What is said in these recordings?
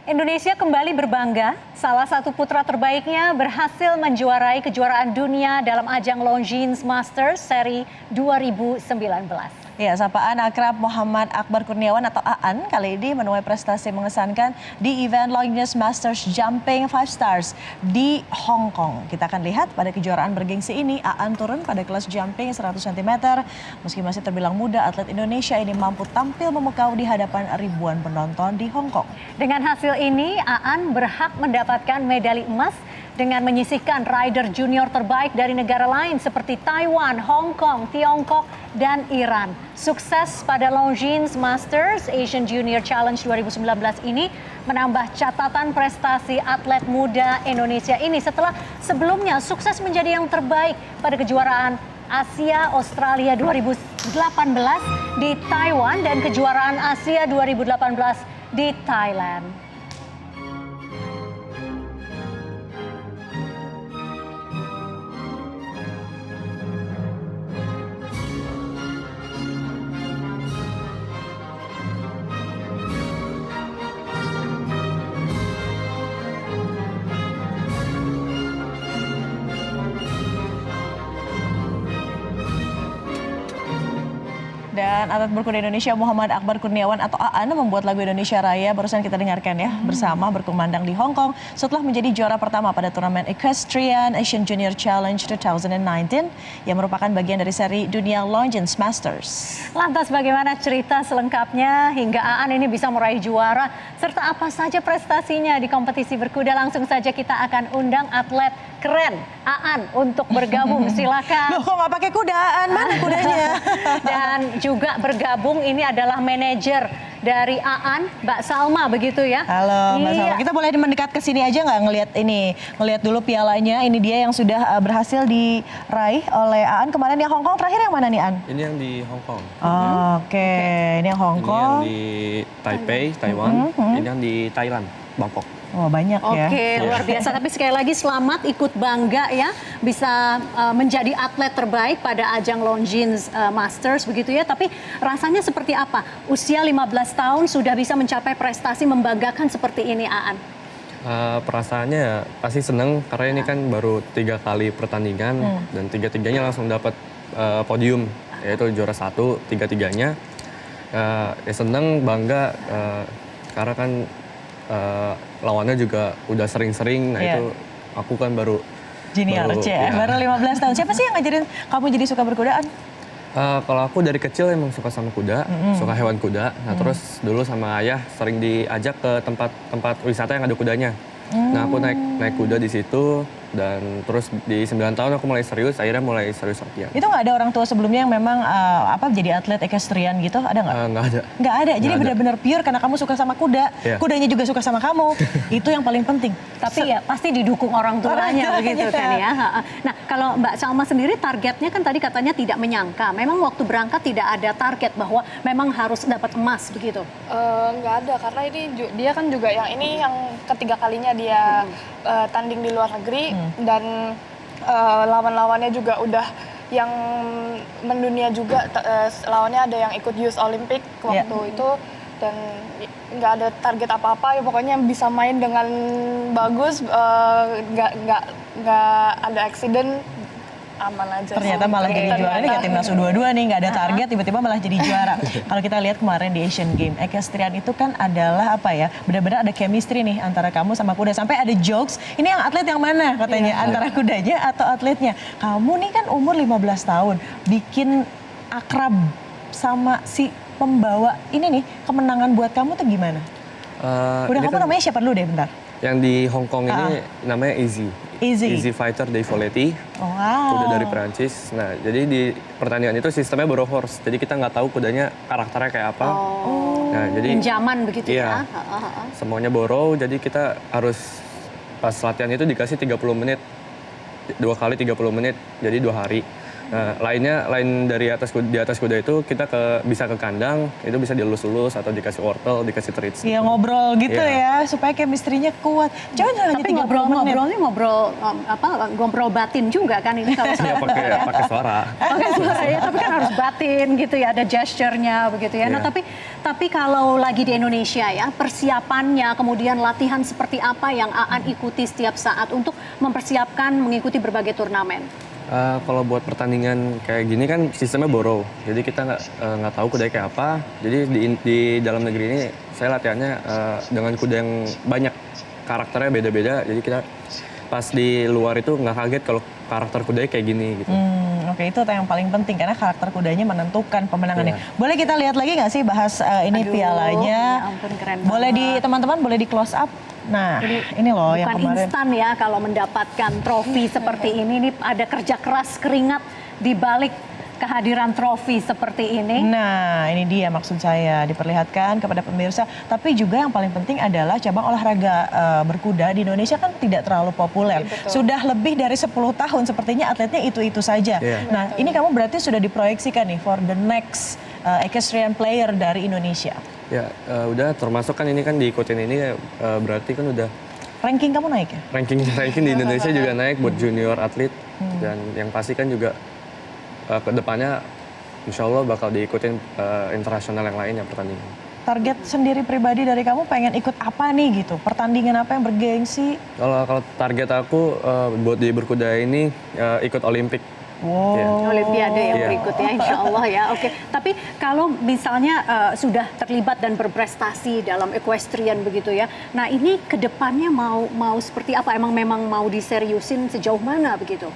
Indonesia kembali berbangga, salah satu putra terbaiknya berhasil menjuarai kejuaraan dunia dalam ajang Longines Masters seri 2019. Ya, sapaan akrab Muhammad Akbar Kurniawan atau Aan kali ini menuai prestasi mengesankan di event Longines Masters Jumping 5 Stars di Hong Kong. Kita akan lihat pada kejuaraan bergengsi ini, Aan turun pada kelas jumping 100 cm. Meski masih terbilang muda, atlet Indonesia ini mampu tampil memukau di hadapan ribuan penonton di Hong Kong. Dengan hasil ini, Aan berhak mendapatkan medali emas dengan menyisihkan rider junior terbaik dari negara lain seperti Taiwan, Hong Kong, Tiongkok, dan Iran. Sukses pada Longines Masters Asian Junior Challenge 2019 ini menambah catatan prestasi atlet muda Indonesia ini setelah sebelumnya sukses menjadi yang terbaik pada kejuaraan Asia Australia 2018 di Taiwan dan kejuaraan Asia 2018 di Thailand. Dan atlet berkuda Indonesia Muhammad Akbar Kurniawan atau Aan membuat lagu Indonesia Raya barusan kita dengarkan ya bersama berkumandang di Hong Kong setelah menjadi juara pertama pada turnamen Equestrian Asian Junior Challenge 2019 yang merupakan bagian dari seri dunia Longines Masters. Lantas bagaimana cerita selengkapnya hingga Aan ini bisa meraih juara serta apa saja prestasinya di kompetisi berkuda? Langsung saja kita akan undang atlet keren Aan untuk bergabung. Silakan. Loh, kok nggak pakai kuda? Aan mana kudanya? Dan juga bergabung ini adalah manajer dari Aan, Mbak Salma, begitu ya? Halo Mbak Salma, Iya. kita boleh mendekat ke sini aja nggak ngelihat dulu pialanya. Ini dia yang sudah berhasil diraih oleh Aan kemarin. Yang Hong Kong terakhir yang mana nih Aan? Ini yang di Hong Kong. Oke. Ini yang Hong Ini Kong. yang di Taipei, Taiwan. Ini yang di Thailand, Bangkok. Oh banyak ya. Oke, luar biasa. Tapi sekali lagi selamat, ikut bangga ya bisa menjadi atlet terbaik pada ajang Longines Masters begitu ya. Tapi rasanya seperti apa? Usia 15 tahun sudah bisa mencapai prestasi membanggakan seperti ini, Aan. Perasaannya ya pasti seneng karena ini kan baru 3 kali pertandingan dan tiga-tiganya langsung dapat podium, yaitu juara 1 tiga-tiganya. Ya seneng, bangga karena kan lawannya juga udah sering-sering. Nah itu aku kan baru Junior baru 15 tahun. Siapa sih yang ngajarin kamu jadi suka berkudaan? Kalau aku dari kecil emang suka sama kuda, suka hewan kuda. Nah terus dulu sama ayah sering diajak ke tempat wisata yang ada kudanya. Nah aku naik kuda di situ dan terus di 9 tahun aku mulai serius, akhirnya mulai serius latihan. Itu nggak ada orang tua sebelumnya yang memang jadi atlet equestrian gitu? Ada nggak? Nggak ada. Nggak ada. Jadi benar-benar pure karena kamu suka sama kuda, kudanya juga suka sama kamu. Itu yang paling penting. Tapi ya pasti didukung orang tuanya begitu kan ya. Nah kalau Mbak Salma sendiri targetnya kan tadi katanya tidak menyangka. Memang waktu berangkat tidak ada target bahwa memang harus dapat emas begitu? Nggak ada karena ini dia kan juga yang ketiga kalinya dia tanding di luar negeri dan lawan-lawannya juga udah yang mendunia juga. Lawannya ada yang ikut Youth Olympic waktu itu dan nggak ada target apa-apa ya, pokoknya bisa main dengan bagus, nggak ada accident, aman aja. Ternyata malah jadi juara nih, kayak timnas U22 nih, nggak ada target, tiba-tiba malah jadi juara. Kalau kita lihat kemarin di Asian Games, equestrian itu kan adalah apa ya, benar-benar ada chemistry nih antara kamu sama kuda. Sampai ada jokes, ini yang atlet yang mana katanya, antara kudanya atau atletnya. Kamu nih kan umur 15 tahun, bikin akrab sama si pembawa ini nih, kemenangan buat kamu tuh gimana? Udah kamu namanya siapa dulu deh bentar? Yang di Hong Kong ini namanya Easy Fighter de Folletti. Kuda dari Perancis. Nah, jadi di pertandingan itu sistemnya borrow horse. Jadi kita nggak tahu kudanya karakternya kayak apa. Nah, jadi pinjaman begitu ya. Semuanya borrow, jadi kita harus pas latihan itu dikasih 30 menit. 2 kali 30 menit, jadi 2 hari. Lain dari di atas kuda itu kita bisa ke kandang, itu bisa dilus-lus atau dikasih wortel, dikasih treats. Iya ngobrol gitu Iya. ya supaya chemistry-nya kuat. Coba hanya Tapi 30 menit. ngobrol-ngobrolnya ngobrol batin juga kan ini kalau Iya, pakai suara. Pakai suara ya, tapi kan harus batin gitu ya, ada gesture-nya begitu ya. Nah, Iya. tapi kalau lagi di Indonesia ya, persiapannya, kemudian latihan seperti apa yang Aan ikuti setiap saat untuk mempersiapkan mengikuti berbagai turnamen? Kalau buat pertandingan kayak gini kan sistemnya borrow, jadi kita nggak tahu kuda kayak apa. Jadi di dalam negeri ini saya latihannya dengan kuda yang banyak karakternya beda-beda. Jadi kita pas di luar itu nggak kaget kalau karakter kudanya kayak gini gitu. Oke, itu yang paling penting karena karakter kudanya menentukan pemenangannya. Iya. Boleh kita lihat lagi nggak sih bahas ini Aduh, pialanya? ya ampun, keren Boleh banget. teman-teman boleh di close up. Nah, ini loh yang Bukan kemarin. instan ya kalau mendapatkan trofi seperti ini ada kerja keras, keringat di balik kehadiran trofi seperti ini. Nah, ini dia maksud saya diperlihatkan kepada pemirsa. Tapi juga yang paling penting adalah cabang olahraga berkuda di Indonesia kan tidak terlalu populer. Betul. Sudah lebih dari 10 tahun sepertinya atletnya itu-itu saja. Iya. Nah, ini kamu berarti sudah diproyeksikan nih for the next equestrian player dari Indonesia. Ya udah termasuk kan ini kan diikutin ini berarti kan udah Ranking kamu naik ya? ranking di Indonesia juga naik buat junior atlet dan yang pasti kan juga ke depannya insya Allah bakal diikutin internasional yang lain ya pertandingan. Target sendiri pribadi dari kamu pengen ikut apa nih gitu? Pertandingan apa yang bergengsi? Kalau target aku buat di berkuda ini ikut Olimpik. Wow. Iya. Olimpiade yang Iya. berikutnya insya Allah ya. Oke, tapi kalau misalnya sudah terlibat dan berprestasi dalam equestrian begitu ya. Nah ini kedepannya mau seperti apa? Memang mau diseriusin sejauh mana begitu?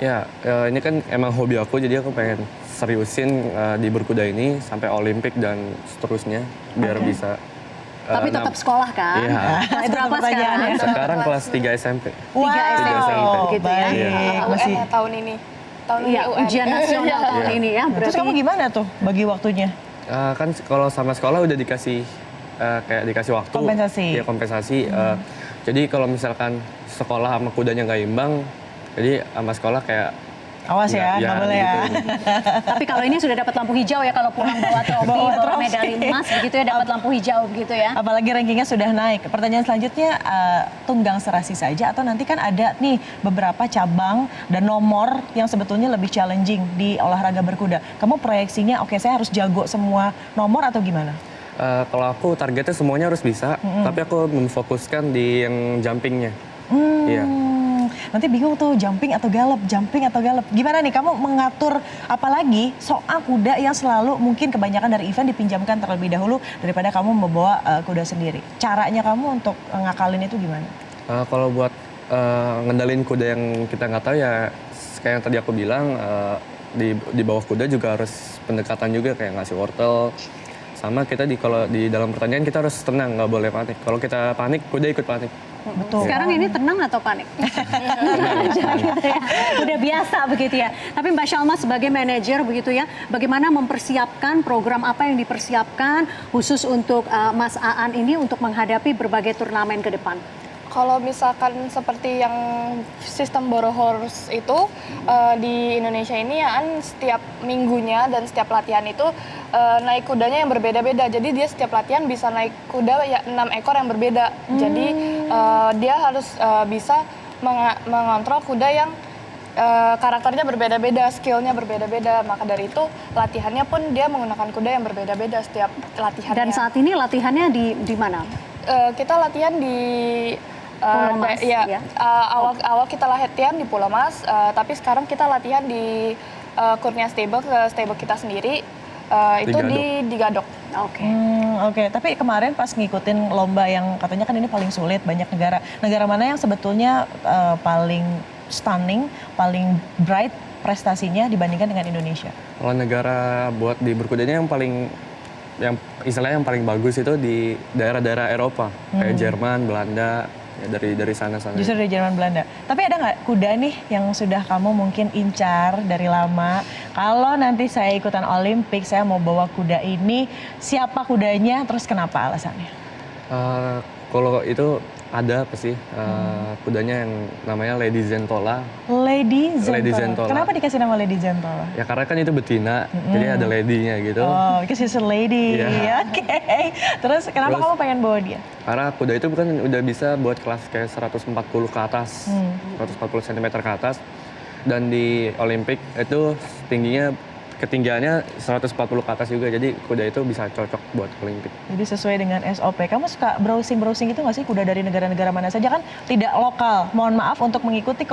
Ini kan emang hobi aku jadi aku pengen seriusin di berkuda ini sampai Olimpik dan seterusnya biar bisa. Tapi tetap sekolah kan? Iya. Kelas Itu berapa pertanyaannya. sekarang? Sekarang kelas 3 SMP. Wow, SMP gitu ya. baik. Iya. Masih. UN tahun ini. Tahun Iya, ini UN. ujian nasional tahun Iya. ini ya. Terus Berarti kamu gimana tuh bagi waktunya? Kan kalau sama sekolah udah dikasih kayak dikasih waktu. Kompensasi. Iya kompensasi. Jadi kalau misalkan sekolah sama kudanya nggak imbang, jadi sama sekolah kayak Awas ya, nggak boleh ya. gitu. Tapi kalau ini sudah dapat lampu hijau ya kalau pulang bawa trofi, Bawa bawa trofi. medali emas begitu ya dapat lampu hijau begitu ya. Apalagi rankingnya sudah naik. Pertanyaan selanjutnya, tunggang serasi saja atau nanti kan ada nih beberapa cabang dan nomor yang sebetulnya lebih challenging di olahraga berkuda. Kamu proyeksinya, oke saya harus jago semua nomor atau gimana? Kalau aku targetnya semuanya harus bisa, tapi aku memfokuskan di yang jumpingnya. Iya. Nanti bingung tuh jumping atau galop. Gimana nih kamu mengatur apalagi soal kuda yang selalu mungkin kebanyakan dari event dipinjamkan terlebih dahulu daripada kamu membawa kuda sendiri. Caranya kamu untuk ngakalin itu gimana? Kalau buat ngendalin kuda yang kita nggak tahu ya, kayak yang tadi aku bilang di bawah kuda juga harus pendekatan juga kayak ngasih wortel. Sama kita kalau di dalam pertandingan kita harus tenang, nggak boleh panik. Kalau kita panik, kuda ikut panik. Betul. Sekarang ini tenang atau panik? Tenang aja gitu ya. Udah biasa begitu ya. Tapi Mbak Shalma sebagai manajer begitu ya, bagaimana mempersiapkan program apa yang dipersiapkan khusus untuk Mas Aan ini untuk menghadapi berbagai turnamen ke depan? Kalau misalkan seperti yang sistem borrow horse itu di Indonesia ini ya kan setiap minggunya dan setiap latihan itu naik kudanya yang berbeda-beda. Jadi dia setiap latihan bisa naik kuda ya 6 ekor yang berbeda. Jadi dia harus bisa mengontrol kuda yang karakternya berbeda-beda, skillnya berbeda-beda. Maka dari itu latihannya pun dia menggunakan kuda yang berbeda-beda setiap latihannya. Dan saat ini latihannya di mana? Kita latihan di Pulau Mas, ya? awal kita latihan di Pulau Mas, tapi sekarang kita latihan di Kurnia Stable, stable kita sendiri, itu di Gadok. Oke. Oke, tapi kemarin pas ngikutin lomba yang katanya kan ini paling sulit, banyak negara. Negara mana yang sebetulnya paling stunning, paling bright prestasinya dibandingkan dengan Indonesia? Kalau negara buat di berkudanya yang istilahnya yang paling bagus itu di daerah-daerah Eropa, kayak Jerman, Belanda, ya dari sana-sana. Justru dari Jerman Belanda. Tapi ada nggak kuda nih yang sudah kamu mungkin incar dari lama? Kalau nanti saya ikutan Olimpik, saya mau bawa kuda ini, siapa kudanya, terus kenapa alasannya? Kalau itu Ada apa sih kudanya yang namanya Lady Zentola. Lady Zentola. Lady Zentola. Kenapa dikasih nama Lady Zentola? Ya karena kan itu betina, jadi ada lady-nya gitu. Oh, because she's a lady. Iya. Oke. Terus kenapa Terus- kamu pengen bawa dia? Karena kuda itu kan udah bisa buat kelas kayak 140 ke atas, 140 cm ke atas. Dan di Olimpik itu ketinggiannya 140 ke atas juga, jadi kuda itu bisa cocok buat Olimpik. Jadi sesuai dengan SOP. Kamu suka browsing gitu nggak sih kuda dari negara-negara mana saja kan tidak lokal. Mohon maaf untuk mengikuti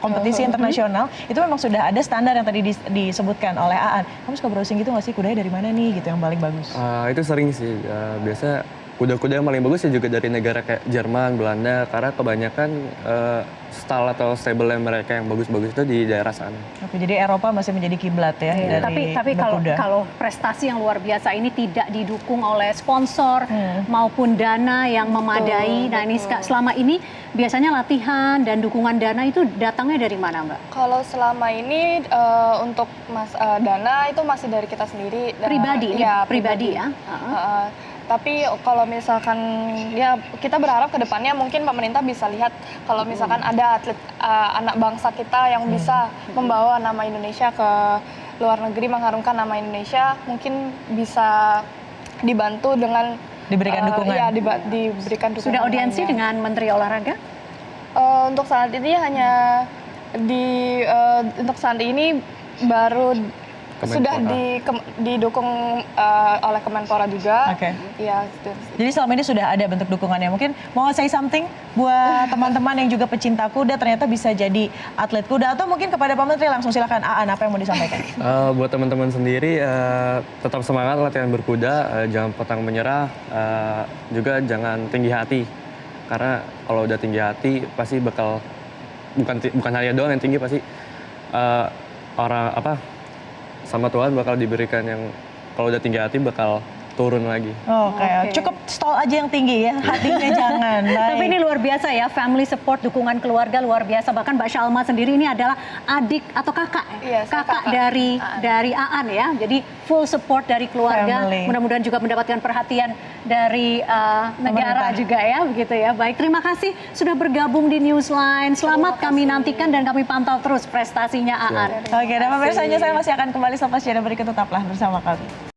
kompetisi internasional itu memang sudah ada standar yang tadi disebutkan oleh Aan. Kamu suka browsing gitu nggak sih kudanya dari mana nih gitu yang paling bagus? Itu sering sih, biasa kuda-kuda yang paling bagus ya juga dari negara kayak Jerman, Belanda, karena kebanyakan style atau stable mereka yang bagus-bagus itu di daerah sana. Oke, jadi Eropa masih menjadi kiblat ya dari Tapi berkuda. kalau prestasi yang luar biasa ini tidak didukung oleh sponsor maupun dana yang memadai. Nah ini selama ini biasanya latihan dan dukungan dana itu datangnya dari mana Mbak? Kalau selama ini untuk dana itu masih dari kita sendiri. Pribadi, ini Ya, pribadi ya? Tapi kalau misalkan ya kita berharap ke depannya mungkin pemerintah bisa lihat kalau misalkan ada atlet anak bangsa kita yang bisa membawa nama Indonesia ke luar negeri, mengharumkan nama Indonesia, mungkin bisa dibantu dengan Diberikan dukungan. Ya, diberikan dukungan. Sudah audiensi lainnya. dengan Menteri Olahraga? Untuk saat ini hanya untuk saat ini baru sudah didukung oleh Kemenpora juga. Oke. Iya, gitu. Jadi selama ini sudah ada bentuk dukungannya. Mungkin mau say something buat teman-teman yang juga pecinta kuda ternyata bisa jadi atlet kuda atau mungkin kepada Pak Menteri langsung silakan Aan apa yang mau disampaikan? Buat teman-teman sendiri tetap semangat latihan berkuda, jangan pantang menyerah, juga jangan tinggi hati. Karena kalau udah tinggi hati pasti bakal bukan hanya doang yang tinggi, pasti sama Tuhan bakal diberikan yang kalau udah tinggi hati bakal turun lagi. Oke. Cukup stall aja yang tinggi ya, hatinya jangan. Tapi ini luar biasa ya, family support, dukungan keluarga luar biasa. Bahkan Mbak Shalma sendiri ini adalah adik atau kakak, Iya, saya kakak kakak. dari Aan ya. Jadi full support dari keluarga. Family. Mudah-mudahan juga mendapatkan perhatian dari negara Pemerintah. juga ya, begitu ya. Baik, terima kasih sudah bergabung di Newsline. Selamat kami nantikan dan kami pantau terus prestasinya Aan. Oke, dan pemirsa saya masih akan kembali selepas jeda berikut, tetaplah bersama kami.